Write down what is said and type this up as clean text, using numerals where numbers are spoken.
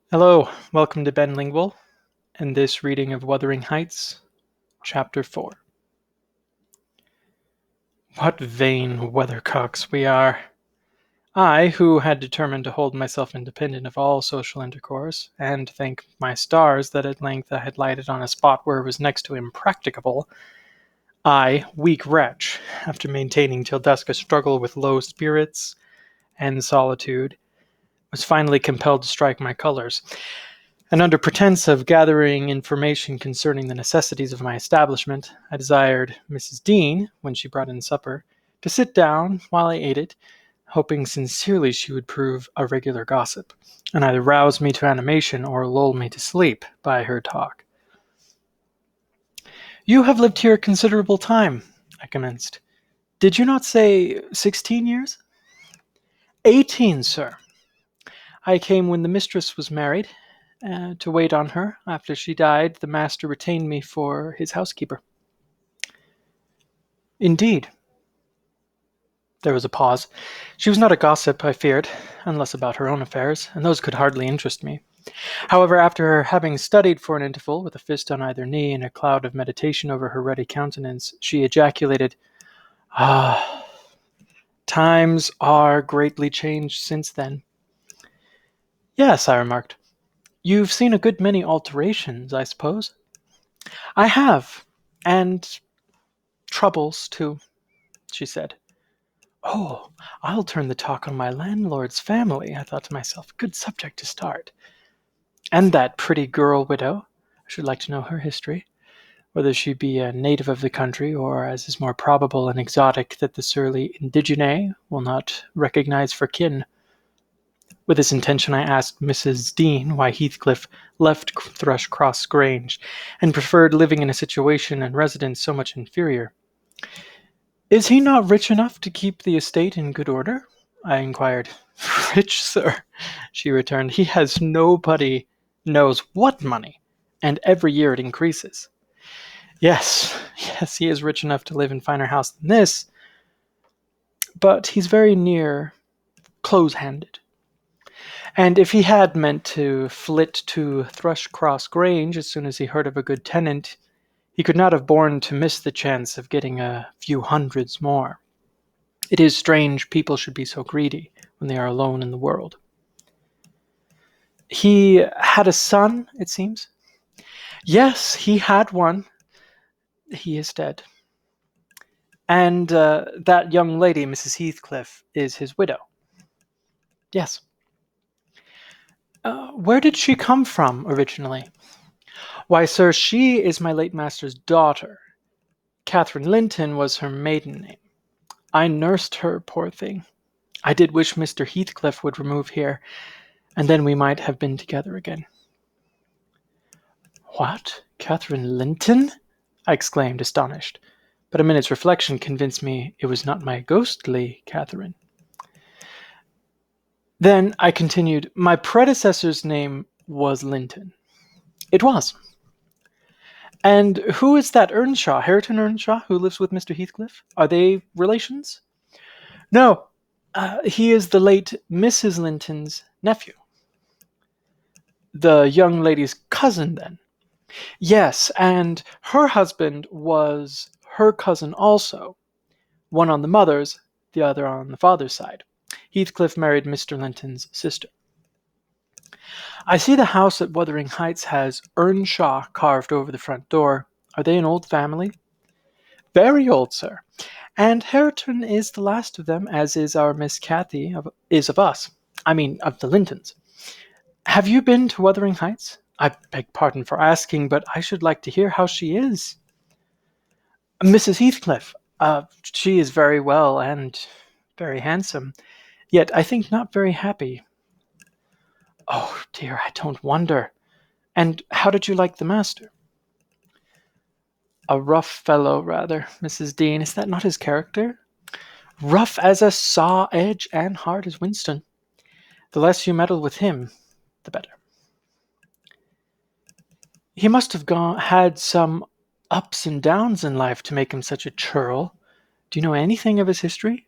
Hello, welcome to Ben Lingual, and this reading of Wuthering Heights, Chapter 4. What vain weathercocks we are! I, who had determined to hold myself independent of all social intercourse, and thank my stars that at length I had lighted on a spot where it was next to impracticable, I, weak wretch, after maintaining till dusk a struggle with low spirits and solitude, was finally compelled to strike my colors, and under pretense of gathering information concerning the necessities of my establishment, I desired Mrs. Dean, when she brought in supper, to sit down while I ate it, hoping sincerely she would prove a regular gossip, and either rouse me to animation or lull me to sleep by her talk. "You have lived here a considerable time," I commenced. "Did you not say 16 years?" "18, sir. I came when the mistress was married, to wait on her. After she died, the master retained me for his housekeeper." "Indeed." There was a pause. She was not a gossip, I feared, unless about her own affairs, and those could hardly interest me. However, after having studied for an interval, with a fist on either knee and a cloud of meditation over her ruddy countenance, she ejaculated, "Ah, times are greatly changed since then." "Yes," I remarked. "You've seen a good many alterations, I suppose?" "I have, and troubles, too," she said. "Oh, I'll turn the talk on my landlord's family," I thought to myself. "Good subject to start. And that pretty girl widow. I should like to know her history, whether she be a native of the country, or, as is more probable, an exotic that the surly indigene will not recognize for kin." With this intention I asked Mrs. Dean why Heathcliff left Thrushcross Grange, and preferred living in a situation and residence so much inferior. "Is he not rich enough to keep the estate in good order?" I inquired. "Rich, sir," she returned. "He has nobody knows what money, and every year it increases. Yes, yes, he is rich enough to live in finer house than this, but he's very near close-handed. And if he had meant to flit to Thrushcross Grange as soon as he heard of a good tenant, he could not have borne to miss the chance of getting a few hundreds more. It is strange people should be so greedy when they are alone in the world." "He had a son, it seems?" "Yes, he had one. He is dead. And that young lady, Mrs. Heathcliff, is his widow?" "Yes." "Where did she come from originally?" "Why, sir, she is my late master's daughter. Catherine Linton was her maiden name. I nursed her, poor thing. I did wish Mr. Heathcliff would remove here, and then we might have been together again." "What? Catherine Linton?" I exclaimed, astonished. But a minute's reflection convinced me it was not my ghostly Catherine. "Then," I continued, "my predecessor's name was Linton." "It was." "And who is that Earnshaw, Hareton Earnshaw, who lives with Mr. Heathcliff? Are they relations?" "No, he is the late Mrs. Linton's nephew." "The young lady's cousin, then?" "Yes, and her husband was her cousin also, one on the mother's, the other on the father's side. Heathcliff married Mr. Linton's sister." "I see the house at Wuthering Heights has Earnshaw carved over the front door. Are they an old family?" "Very old, sir. And Hareton is the last of them, as is our Miss Cathy is of us. I mean, of the Lintons. Have you been to Wuthering Heights? I beg pardon for asking, but I should like to hear how she is." "Mrs. Heathcliff? She is very well and very handsome, yet I think not very happy." "Oh dear, I don't wonder. And how did you like the master?" "A rough fellow, rather, Mrs. Dean. Is that not his character? Rough as a saw edge and hard as Winston. The less you meddle with him, the better." "He must have had some ups and downs in life to make him such a churl. Do you know anything of his history?"